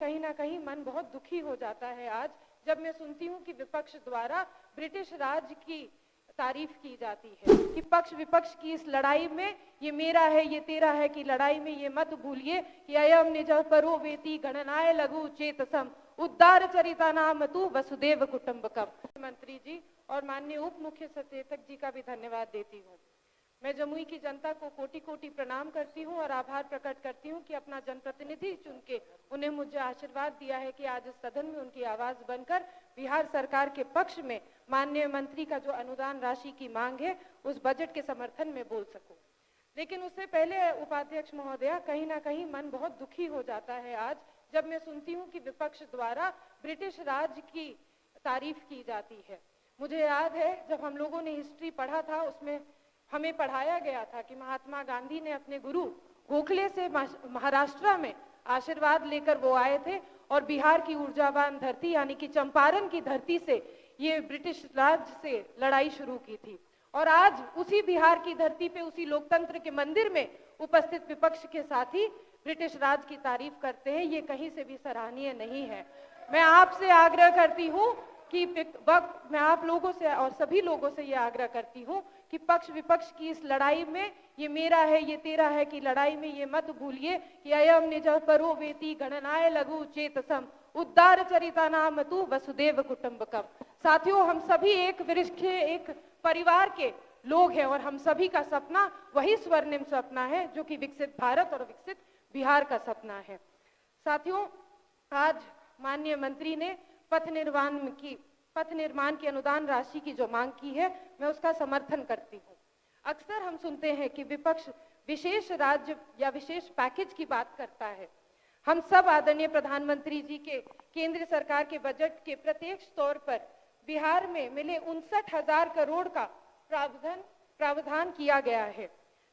कहीं ना कहीं मन बहुत दुखी हो जाता है आज जब मैं सुनती हूँ कि विपक्ष द्वारा ब्रिटिश राज की तारीफ की जाती है कि पक्ष विपक्ष की इस लड़ाई में ये मेरा है ये तेरा है की लड़ाई में ये मत भूलिए कि अयम निज परो वेति गणनाय लघु चेतसम उद्धार चरिता नाम तू वसुदेव कुटुंबकम। मंत्री जी और माननीय उप मुख्य सचेतक जी का भी धन्यवाद देती हूँ। मैं जमुई की जनता को कोटि कोटि प्रणाम करती हूँ और आभार प्रकट करती हूँ कि अपना जनप्रतिनिधि चुन के उन्हें मुझे आशीर्वाद दिया है कि आज इस सदन में उनकी आवाज बनकर बिहार सरकार के पक्ष में माननीय मंत्री का जो अनुदान राशि की मांग है उस बजट के समर्थन में बोल सकूं। लेकिन उससे पहले उपाध्यक्ष महोदया, कहीं ना कहीं मन बहुत दुखी हो जाता है आज जब मैं सुनती हूँ कि विपक्ष द्वारा ब्रिटिश राज की तारीफ की जाती है। मुझे याद है जब हम लोगों ने हिस्ट्री पढ़ा था, उसमें हमें पढ़ाया गया था कि महात्मा गांधी ने अपने गुरु गोखले से महाराष्ट्र में आशीर्वाद लेकर वो आए थे और बिहार की ऊर्जावान धरती यानी कि चंपारण की धरती से ये ब्रिटिश राज से लड़ाई शुरू की थी। और आज उसी बिहार की धरती पे उसी लोकतंत्र के मंदिर में उपस्थित विपक्ष के साथी ब्रिटिश राज की तारीफ करते हैं, ये कहीं से भी सराहनीय नहीं है। मैं आपसे आग्रह करती हूँ कि मैं आप लोगों से और सभी लोगों से ये आग्रह करती हूँ कि पक्ष विपक्ष की इस लड़ाई में ये मेरा है ये तेरा है की लड़ाई में ये मत भूलिए कि अयम निज परो वेति गणनाय लघु चेतसम उद्धार चरिता नाम तू वसुदेव कुटुंबकम। साथियों, हम सभी एक वृक्ष एक परिवार के लोग हैं और हम सभी का सपना वही स्वर्णिम सपना है जो कि विकसित भारत और विकसित बिहार का सपना है। साथियों, आज माननीय मंत्री ने पथ निर्माण की अनुदान राशि की जो मांग की है, मैं उसका समर्थन करती हूँ। अक्सर हम सुनते हैं कि विपक्ष विशेष राज्य या विशेष पैकेज की बात करता है। हम सब आदरणीय प्रधानमंत्री जी के केंद्र सरकार के बजट के प्रत्यक्ष तौर पर बिहार में मिले 59,000 करोड़ का प्रावधान किया गया है,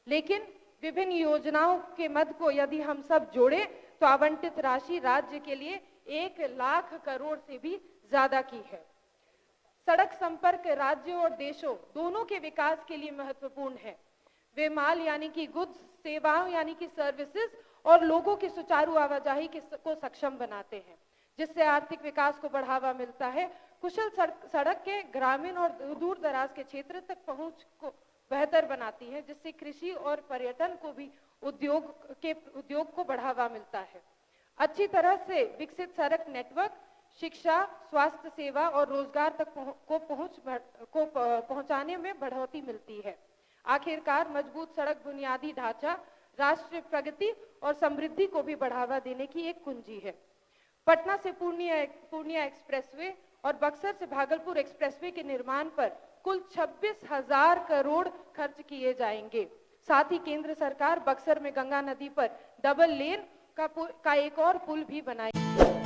लेकिन विभिन्न योजनाओं के मद को यदि हम सब जोड़े तो आवंटित राशि राज्य के लिए 1 लाख करोड़ से भी ज्यादा की है। सड़क संपर्क राज्यों और देशों दोनों के विकास के लिए महत्वपूर्ण है। वे माल यानी कि गुड्स, सेवाओं यानी कि सर्विसेज और लोगों की सुचारू आवाजाही को सक्षम बनाते हैं, जिससे आर्थिक विकास को बढ़ावा मिलता है। कुशल सड़क के ग्रामीण और दूर दराज के क्षेत्र तक पहुंच को बेहतर बनाती है, जिससे कृषि और पर्यटन को भी उद्योग को बढ़ावा मिलता है। अच्छी तरह से विकसित सड़क नेटवर्क शिक्षा, स्वास्थ्य सेवा और रोजगार तक पहुंचाने में बढ़ोतरी मिलती है। आखिरकार मजबूत सड़क बुनियादी ढांचा राष्ट्रीय प्रगति और समृद्धि को भी बढ़ावा देने की एक कुंजी है। पटना से पूर्णिया एक्सप्रेसवे और बक्सर से भागलपुर एक्सप्रेसवे के निर्माण पर कुल 26,000 करोड़ खर्च किए जाएंगे। साथ ही केंद्र सरकार बक्सर में गंगा नदी पर डबल लेन का एक और पुल भी बनाएगी।